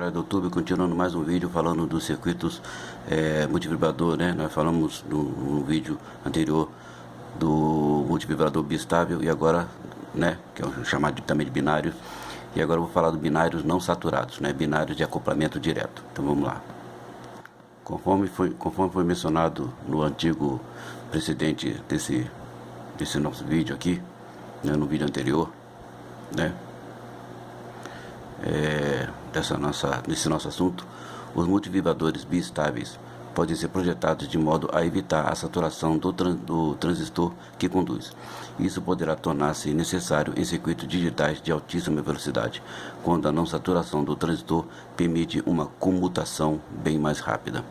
galera do YouTube, continuando mais um vídeo falando dos circuitos multivibrador, né? Nós falamos no vídeo anterior do multivibrador bistável e agora, né, que é chamado também de binários, e agora eu vou falar dos binários não saturados, né, binários de acoplamento direto. Então vamos lá. Conforme foi mencionado no antigo precedente desse nosso vídeo aqui, né, no vídeo anterior, né, nesse nosso assunto, os multivibradores biestáveis podem ser projetados de modo a evitar a saturação do transistor que conduz. Isso poderá tornar-se necessário em circuitos digitais de altíssima velocidade, quando a não saturação do transistor permite uma comutação bem mais rápida.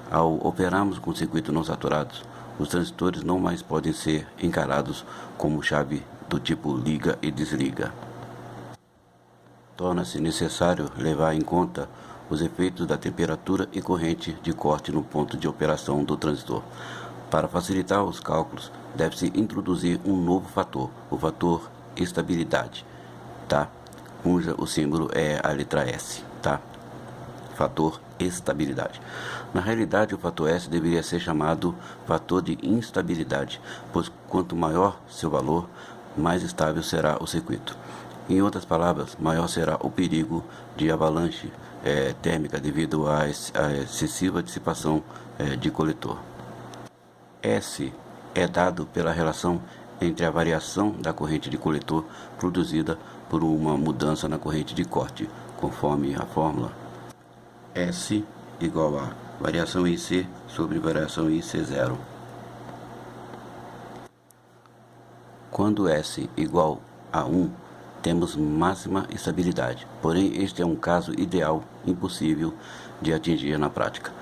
Ao operarmos com circuitos não saturados, os transistores não mais podem ser encarados como chave do tipo liga e desliga. Torna-se necessário levar em conta os efeitos da temperatura e corrente de corte no ponto de operação do transistor. Para facilitar os cálculos, deve-se introduzir um novo fator, o fator estabilidade, tá? Cuja o símbolo é a letra S, tá? Fator estabilidade. Na realidade, o fator S deveria ser chamado fator de instabilidade, pois quanto maior seu valor, mais estável será o circuito. Em outras palavras, maior será o perigo de avalanche térmica devido à excessiva dissipação de coletor. S é dado pela relação entre a variação da corrente de coletor produzida por uma mudança na corrente de corte, conforme a fórmula S igual a variação IC sobre variação IC0. Quando S igual a 1, temos máxima estabilidade, porém este é um caso ideal impossível de atingir na prática.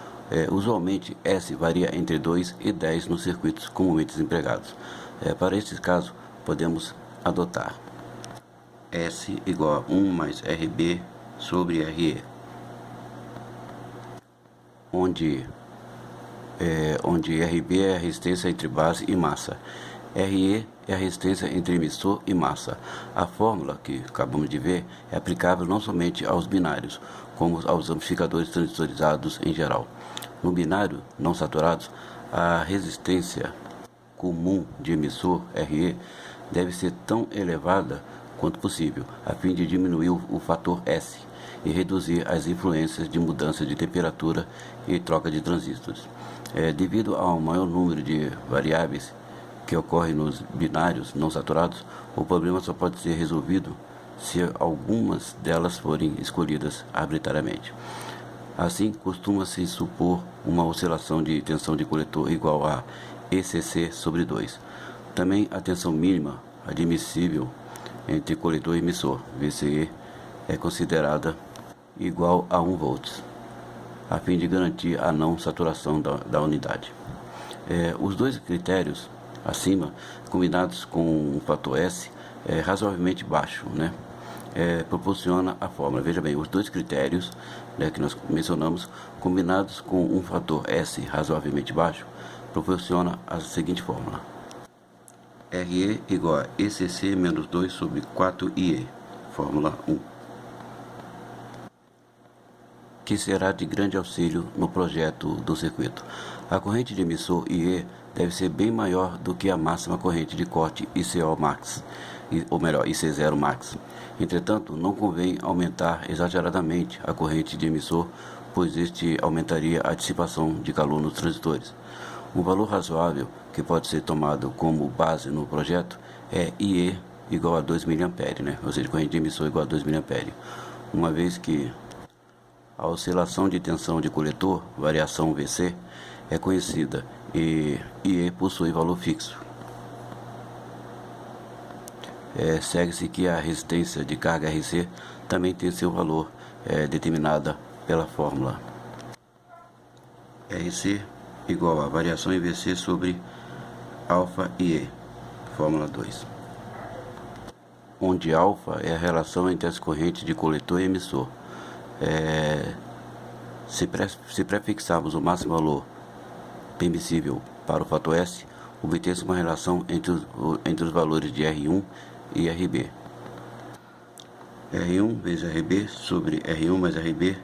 Usualmente S varia entre 2 e 10 nos circuitos comumente empregados. Para este caso, podemos adotar S igual a 1 mais RB sobre RE, onde RB é a resistência entre base e massa, RE é a resistência entre emissor e massa. A fórmula que acabamos de ver é aplicável não somente aos binários, como aos amplificadores transistorizados em geral. No binário não saturados, a resistência comum de emissor, RE, deve ser tão elevada quanto possível, a fim de diminuir o fator S e reduzir as influências de mudança de temperatura e troca de transistores. Devido ao maior número de variáveis que ocorre nos binários não saturados, o problema só pode ser resolvido se algumas delas forem escolhidas arbitrariamente. Assim, costuma-se supor uma oscilação de tensão de coletor igual a ECC sobre 2. Também a tensão mínima admissível entre coletor e emissor, VCE, é considerada igual a 1 volts, a fim de garantir a não saturação da unidade. Os dois critérios acima, combinados com um fator S razoavelmente baixo, né, proporciona a fórmula. Veja bem, os dois critérios, né, que nós mencionamos, combinados com um fator S razoavelmente baixo, proporciona a seguinte fórmula: RE igual a ECC menos 2 sobre 4IE, fórmula 1, que será de grande auxílio no projeto do circuito. A corrente de emissor IE deve ser bem maior do que a máxima corrente de corte ICO max, ou melhor, IC0 max. Entretanto, não convém aumentar exageradamente a corrente de emissor, pois este aumentaria a dissipação de calor nos transistores. Um valor razoável que pode ser tomado como base no projeto é IE igual a 2 mA, né? Ou seja, corrente de emissor igual a 2 mA, uma vez que a oscilação de tensão de coletor, variação VC, é conhecida e IE possui valor fixo. Segue-se que a resistência de carga RC também tem seu valor determinada pela fórmula RC igual a variação em VC sobre alfa IE, fórmula 2, onde alfa é a relação entre as correntes de coletor e emissor. Se prefixarmos o máximo valor permissível para o fator S, obter-se uma relação entre os valores de R1 e RB. R1 vezes RB sobre R1 mais RB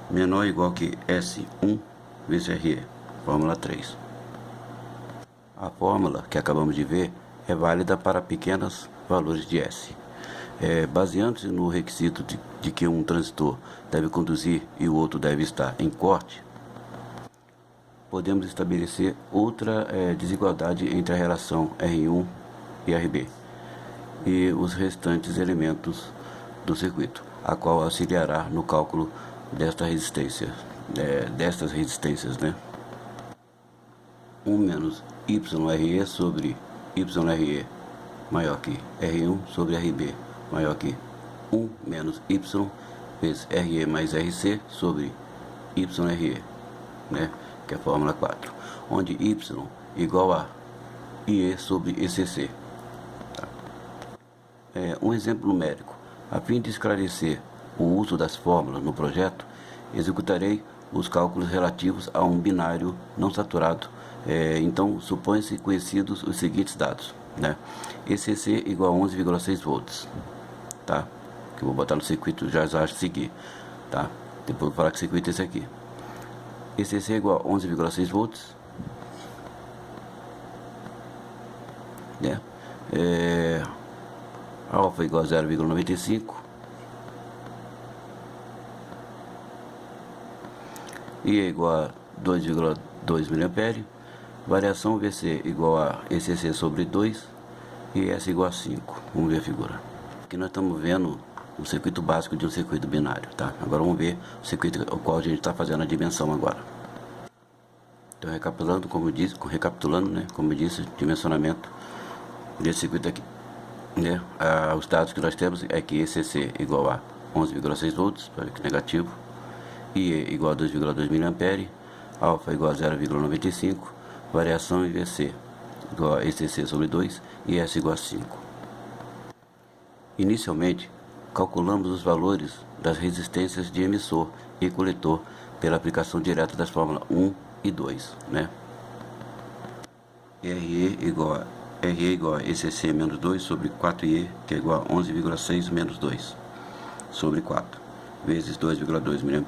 menor ou igual que S1 vezes RE. Fórmula 3. A fórmula que acabamos de ver é válida para pequenos valores de S. Baseando-se no requisito de que um transitor deve conduzir e o outro deve estar em corte, podemos estabelecer outra desigualdade entre a relação R1 e RB e os restantes elementos do circuito, a qual auxiliará no cálculo destas resistências, né? 1 menos YRE sobre YRE maior que R1 sobre RB maior que 1 menos Y vezes RE mais RC sobre YRE, né? Que é a fórmula 4, onde Y igual a IE sobre ECC. Tá? Um exemplo numérico. A fim de esclarecer o uso das fórmulas no projeto, executarei os cálculos relativos a um binário não saturado. Então, supõe-se conhecidos os seguintes dados, né? ECC igual a 11,6 volts, tá? Que eu vou botar no circuito já a seguir, tá? Depois vou falar que circuito é esse aqui. ECC igual a 11,6 volts, né? Alfa igual a 0,95 I é igual a 2,2 mA, variação VC igual a ECC sobre 2 e S igual a 5. Vamos ver a figura. Aqui nós estamos vendo o circuito básico de um circuito binário, tá? Agora vamos ver o circuito o qual a gente está fazendo a dimensão agora. Então recapitulando, né, como eu disse, dimensionamento desse circuito aqui, né? Os dados que nós temos é que ECC igual a 11,6 volts, para ver que negativo, IE igual a 2,2 mA, alfa igual a 0,95, variação em VC igual a ECC sobre 2 e S igual a 5. Inicialmente, calculamos os valores das resistências de emissor e coletor pela aplicação direta das fórmulas 1 e 2, né? RE igual a ECC menos 2 sobre 4IE, que é igual a 11,6 menos 2 sobre 4, vezes 2,2 mA.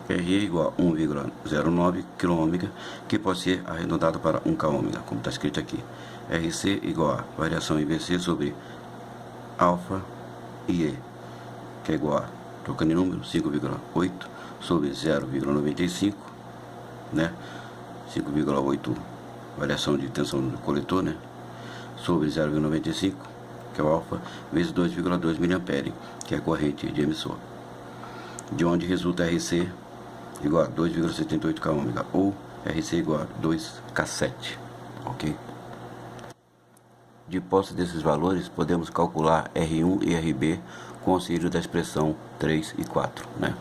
RE igual a 1,09 kΩ, que pode ser arredondado para 1 kΩ, como está escrito aqui. RC igual a variação em VC sobre alfa IE, que é igual a, trocando em número, 5,8 sobre 0,95, né? 5,8 variação de tensão do coletor, né? Sobre 0,95, que é o alfa, vezes 2,2 mA, que é a corrente de emissor. De onde resulta RC igual a 2,78 kΩ, ou RC igual a 2K7, ok? De posse desses valores, podemos calcular R1 e RB com auxílio da expressão 3 e 4, né?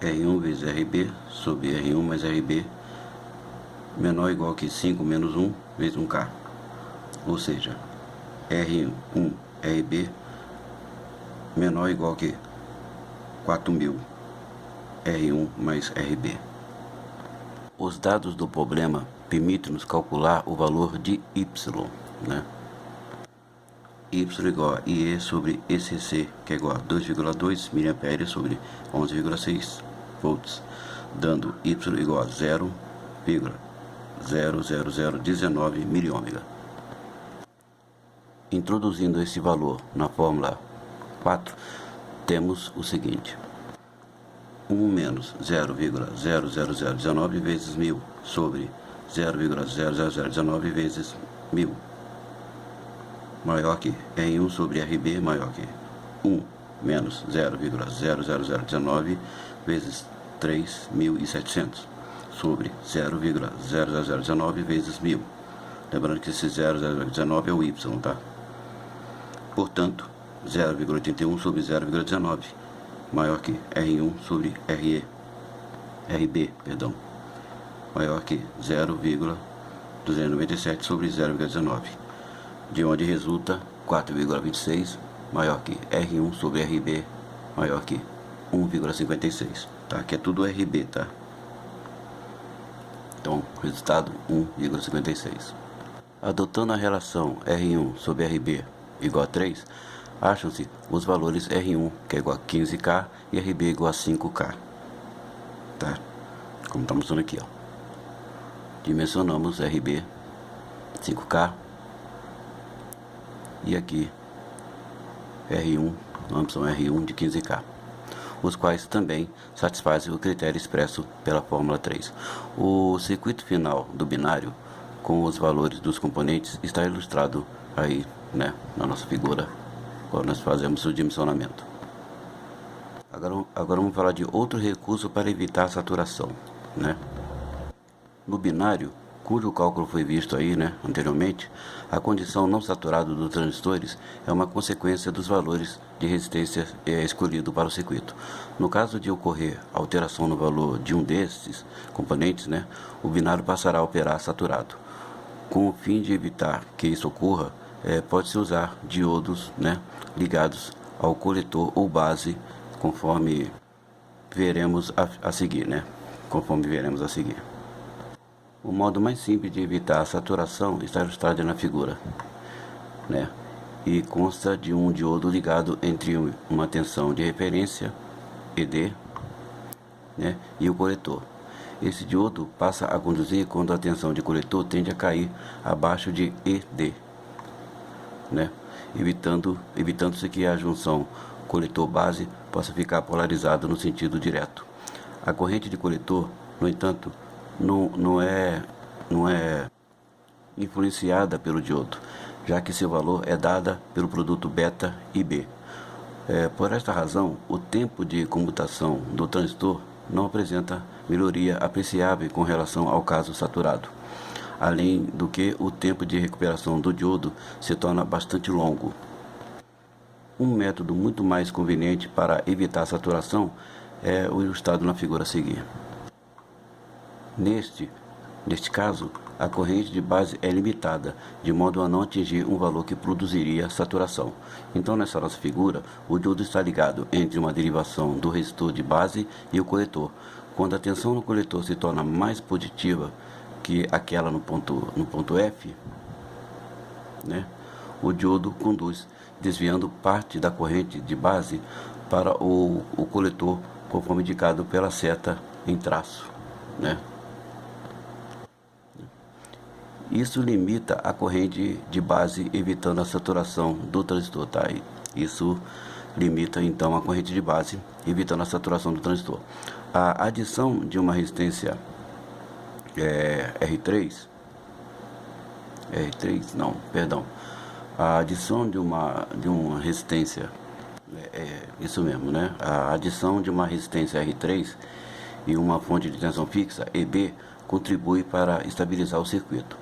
R1 vezes RB sobre R1 mais RB menor ou igual que 5 menos 1 vezes 1K. Ou seja, R1 RB menor ou igual que 4.000 R1 mais RB. Os dados do problema permitem-nos calcular o valor de Y, né? Y igual a IE sobre ECC, que é igual a 2,2 mA sobre 11,6 volts, dando Y igual a 0,00019 mΩ. Introduzindo esse valor na fórmula 4, temos o seguinte: 1 menos 0,00019 vezes 1000 sobre 0,00019 vezes 1000 maior que R1 sobre RB maior que 1 menos 0,00019 vezes 3.700 sobre 0,00019 vezes 1000. Lembrando que esse 0,019 é o Y, tá? Portanto, 0,81 sobre 0,19 maior que R1 sobre RB, maior que 0,297 sobre 0,19, de onde resulta 4,26 maior que R1 sobre RB maior que 1,56, tá? Que é tudo RB, tá? Então, resultado 1,56. Adotando a relação R1 sobre RB igual a 3, acham-se os valores R1, que é igual a 15K, e RB igual a 5K. Tá? Como está mostrando aqui, ó. Dimensionamos RB 5K e aqui R1, ambos R1 de 15K, os quais também satisfazem o critério expresso pela fórmula 3. O circuito final do binário com os valores dos componentes está ilustrado aí, né, na nossa figura, quando nós fazemos o dimensionamento. Agora vamos falar de outro recurso para evitar a saturação, né? No binário, cujo cálculo foi visto aí, né, anteriormente, a condição não saturada dos transistores é uma consequência dos valores de resistência escolhido para o circuito. No caso de ocorrer alteração no valor de um desses componentes, né, o binário passará a operar saturado. Com o fim de evitar que isso ocorra, pode-se usar diodos, né, ligados ao coletor ou base, conforme veremos a seguir, né? Conforme veremos a seguir. O modo mais simples de evitar a saturação está ilustrado na figura, né? E consta de um diodo ligado entre uma tensão de referência, ED, né, e o coletor. Esse diodo passa a conduzir quando a tensão de coletor tende a cair abaixo de ED, né? Evitando-se que a junção coletor-base possa ficar polarizada no sentido direto. A corrente de coletor, no entanto, não é influenciada pelo diodo, já que seu valor é dada pelo produto beta e B. Por esta razão, o tempo de comutação do transistor não apresenta melhoria apreciável com relação ao caso saturado. Além do que, o tempo de recuperação do diodo se torna bastante longo. Um método muito mais conveniente para evitar a saturação é o ilustrado na figura a seguir. Neste caso, a corrente de base é limitada, de modo a não atingir um valor que produziria saturação. Então, nessa nossa figura, o diodo está ligado entre uma derivação do resistor de base e o coletor. Quando a tensão no coletor se torna mais positiva que aquela no ponto F, né, o diodo conduz, desviando parte da corrente de base para o coletor, conforme indicado pela seta em traço, né? Isso limita a corrente de base, evitando a saturação do transistor, tá? Isso limita então a corrente de base, evitando a saturação do transistor. A adição de uma resistência R3, a adição de uma resistência, isso mesmo, né? A adição de uma resistência R3 e uma fonte de tensão fixa, EB, contribui para estabilizar o circuito,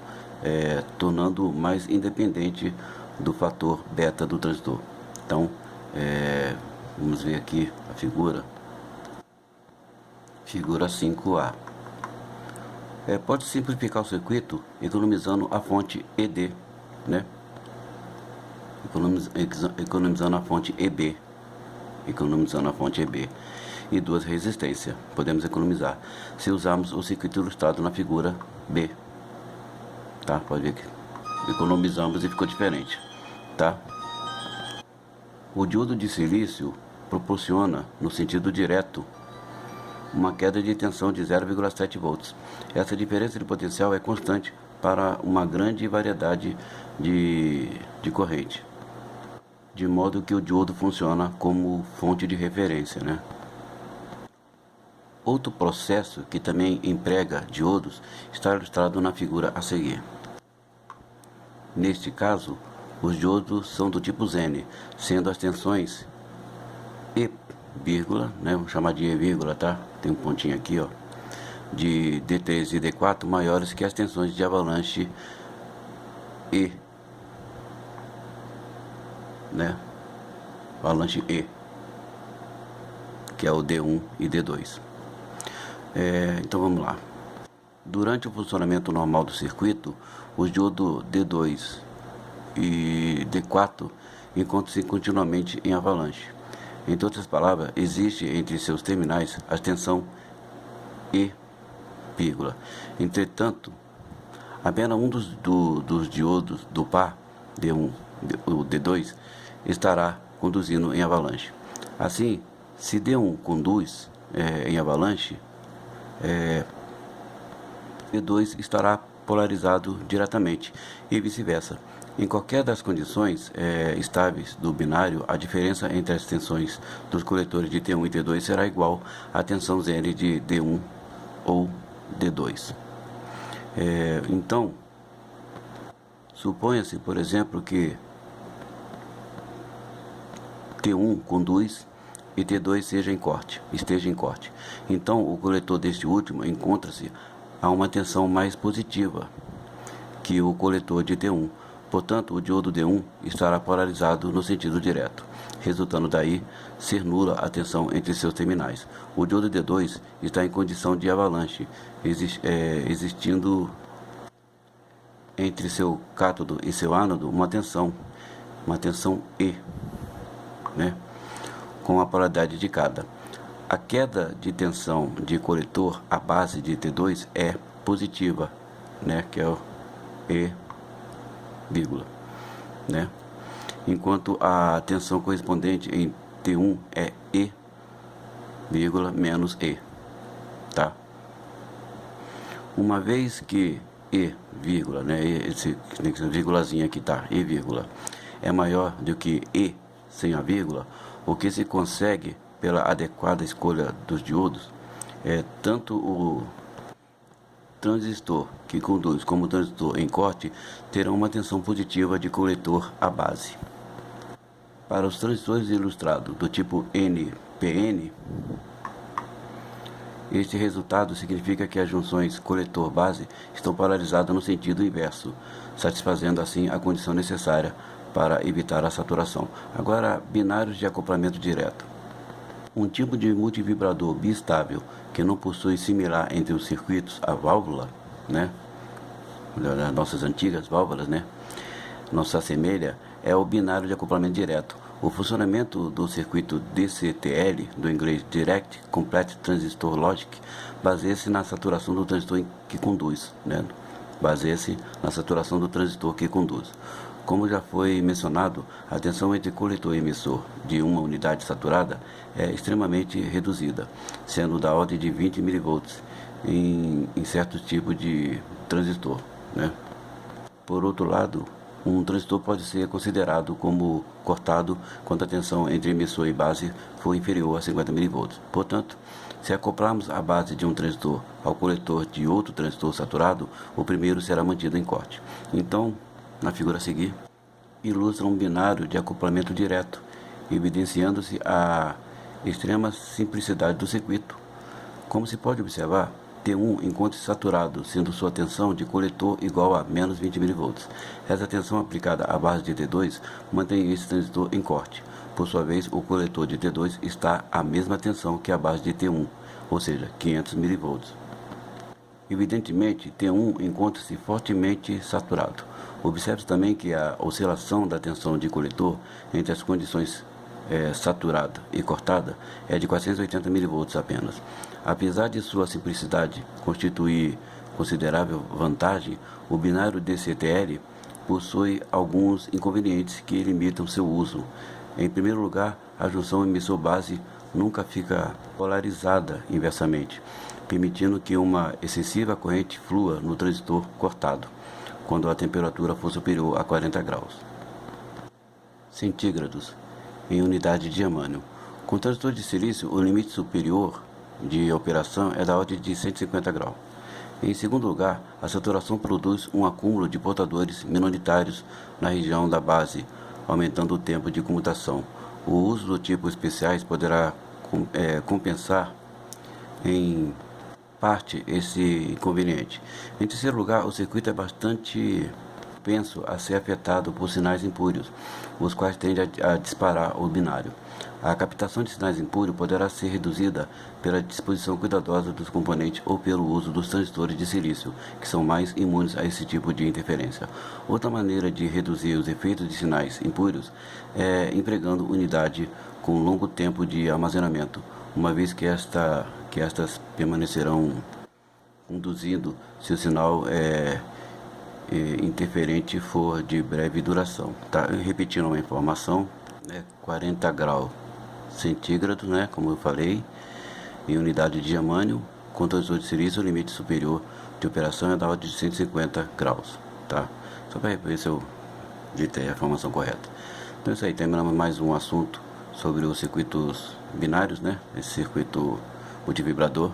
tornando mais independente do fator beta do transistor. Então, vamos ver aqui a figura 5A. Pode simplificar o circuito economizando a fonte ED, né? Economizando a fonte EB, e duas resistências. Podemos economizar se usarmos o circuito ilustrado na figura B, tá? Pode ver que economizamos e ficou diferente, tá? O diodo de silício proporciona, no sentido direto, uma queda de tensão de 0,7 volts. Essa diferença de potencial é constante para uma grande variedade de corrente, de modo que o diodo funciona como fonte de referência, né? Outro processo que também emprega diodos está ilustrado na figura a seguir. Neste caso, os diodos são do tipo N, sendo as tensões E, vírgula, né? Vamos chamar de E, vírgula, tá? Tem um pontinho aqui, ó, de D3 e D4 maiores que as tensões de avalanche E, né? Avalanche E, que é o D1 e D2. Então vamos lá. Durante o funcionamento normal do circuito, os diodos D2 e D4 encontram-se continuamente em avalanche. Em outras palavras, existe entre seus terminais a tensão E, vírgula. Entretanto, apenas um dos diodos do par, D1 ou D2, estará conduzindo em avalanche. Assim, se D1 conduz em avalanche, D2 estará polarizado diretamente e vice-versa. Em qualquer das condições estáveis do binário, a diferença entre as tensões dos coletores de T1 e T2 será igual à tensão zero de D1 ou D2. Então, suponha-se, por exemplo, que T1 conduz e T2 esteja em corte. Então, o coletor deste último encontra-se a uma tensão mais positiva que o coletor de T1. Portanto, o diodo D1 estará polarizado no sentido direto, resultando daí ser nula a tensão entre seus terminais. O diodo D2 está em condição de avalanche, existindo entre seu cátodo e seu ánodo uma tensão E, com a polaridade de cada. A queda de tensão de coletor à base de T2 é positiva, que é o E, vírgula, enquanto a tensão correspondente em T1 é E, vírgula, menos E, tá? Uma vez que E, vírgula, esse vírgulazinho aqui, tá? E, vírgula, é maior do que E sem a vírgula, o que se consegue pela adequada escolha dos diodos tanto o transistor que conduz como o transistor em corte terão uma tensão positiva de coletor à base. Para os transistores ilustrados do tipo NPN, este resultado significa que as junções coletor-base estão polarizadas no sentido inverso, satisfazendo assim a condição necessária para evitar a saturação. Agora, binários de acoplamento direto. Um tipo de multivibrador bistável que não possui similar entre os circuitos, a válvula, das nossas antigas válvulas, não se assemelha, é o binário de acoplamento direto. O funcionamento do circuito DCTL, do inglês Direct Complete Transistor Logic, baseia-se na saturação do transistor que conduz, baseia-se na saturação do transistor que conduz. Como já foi mencionado, a tensão entre coletor e emissor de uma unidade saturada é extremamente reduzida, sendo da ordem de 20 mV em certos tipos de transistor. Por outro lado, um transistor pode ser considerado como cortado quando a tensão entre emissor e base for inferior a 50 mV. Portanto, se acoplarmos a base de um transistor ao coletor de outro transistor saturado, o primeiro será mantido em corte. Então, na figura a seguir, ilustra um binário de acoplamento direto, evidenciando-se a extrema simplicidade do circuito. Como se pode observar, T1 encontra-se saturado, sendo sua tensão de coletor igual a menos 20 mV. Essa tensão aplicada à base de T2 mantém esse transistor em corte. Por sua vez, o coletor de T2 está à mesma tensão que a base de T1, ou seja, 500 mV. Evidentemente, T1 encontra-se fortemente saturado. Observe também que a oscilação da tensão de coletor entre as condições saturada e cortada é de 480 mV apenas. Apesar de sua simplicidade constituir considerável vantagem, o binário DCTL possui alguns inconvenientes que limitam seu uso. Em primeiro lugar, a junção emissor-base nunca fica polarizada inversamente, permitindo que uma excessiva corrente flua no transistor cortado, quando a temperatura for superior a 40 graus centígrados em unidade de diamânio. Com transistor de silício, o limite superior de operação é da ordem de 150 graus. Em segundo lugar, a saturação produz um acúmulo de portadores minoritários na região da base, aumentando o tempo de comutação. O uso do tipo especiais poderá compensar em parte esse inconveniente. Em terceiro lugar, o circuito é bastante propenso a ser afetado por sinais impúrios, os quais tendem a disparar o binário. A captação de sinais impúrios poderá ser reduzida pela disposição cuidadosa dos componentes ou pelo uso dos transistores de silício, que são mais imunes a esse tipo de interferência. Outra maneira de reduzir os efeitos de sinais impúrios é empregando unidade com longo tempo de armazenamento, uma vez que estas permanecerão conduzindo se o sinal interferente for de breve duração. Repetindo uma informação, né, 40 graus centígrados, né, como eu falei, em unidade de germânio, com transistor de silício, o limite superior de operação é da ordem de 150 graus, tá? Só para ver se eu digitei a informação correta. Então é isso aí, terminamos mais um assunto sobre os circuitos binários, né? Esse circuito multivibrador,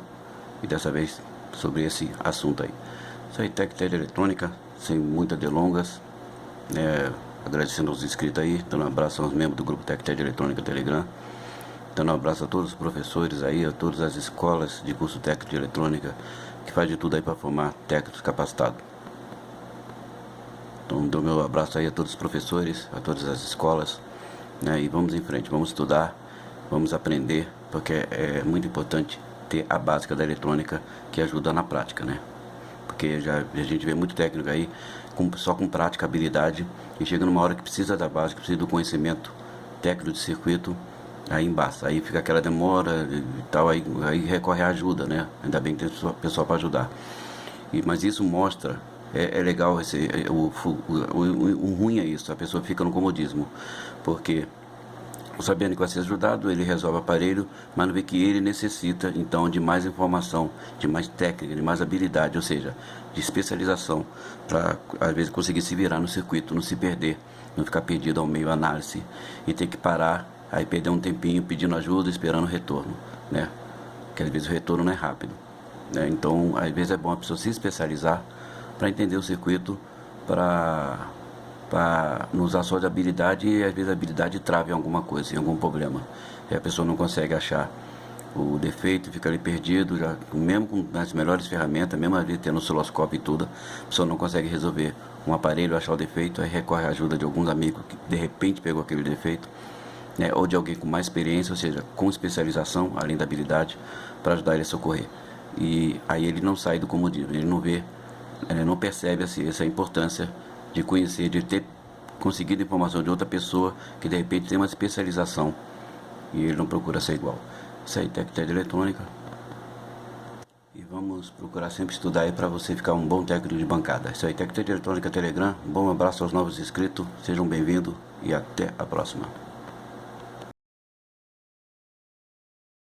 e dessa vez sobre esse assunto aí. Isso aí, TecTed Eletrônica, sem muitas delongas, né? Agradecendo aos inscritos aí, dando um abraço aos membros do grupo TecTed Eletrônica Telegram, dando um abraço a todos os professores aí, a todas as escolas de curso técnico de eletrônica, que faz de tudo aí para formar técnicos capacitados. Então dou meu abraço aí a todos os professores, a todas as escolas, né? E vamos em frente, vamos estudar, vamos aprender, porque é muito importante ter a básica da eletrônica que ajuda na prática, né? Porque a gente vê muito técnico aí só com prática, habilidade, e chega numa hora que precisa da base, que precisa do conhecimento técnico de circuito, aí embaça, aí fica aquela demora e tal, aí recorre à ajuda, né? Ainda bem que tem pessoal para ajudar. Mas isso mostra, é legal, o ruim é isso, a pessoa fica no comodismo, porque sabendo que vai ser ajudado, ele resolve o aparelho, mas não vê que ele necessita então de mais informação, de mais técnica, de mais habilidade, ou seja, de especialização, para às vezes conseguir se virar no circuito, não se perder, não ficar perdido ao meio análise e ter que parar, aí perder um tempinho pedindo ajuda, esperando o retorno, né? Porque às vezes o retorno não é rápido, né? Então às vezes é bom a pessoa se especializar para entender o circuito, para não usar só de habilidade, e às vezes a habilidade trava em alguma coisa, em algum problema, e a pessoa não consegue achar o defeito, fica ali perdido, já, mesmo com as melhores ferramentas, mesmo ali tendo osciloscópio e tudo, a pessoa não consegue resolver um aparelho, achar o defeito, aí recorre à ajuda de alguns amigos que de repente pegou aquele defeito, né, ou de alguém com mais experiência, ou seja, com especialização, além da habilidade, para ajudar ele a socorrer. E aí ele não sai do comodismo, ele não vê, ele não percebe essa importância de conhecer, de ter conseguido informação de outra pessoa que de repente tem uma especialização e ele não procura ser igual. Isso aí, TecTed Eletrônica. E vamos procurar sempre estudar aí para você ficar um bom técnico de bancada. Isso aí, TecTed Eletrônica Telegram. Um bom abraço aos novos inscritos, sejam bem-vindos e até a próxima.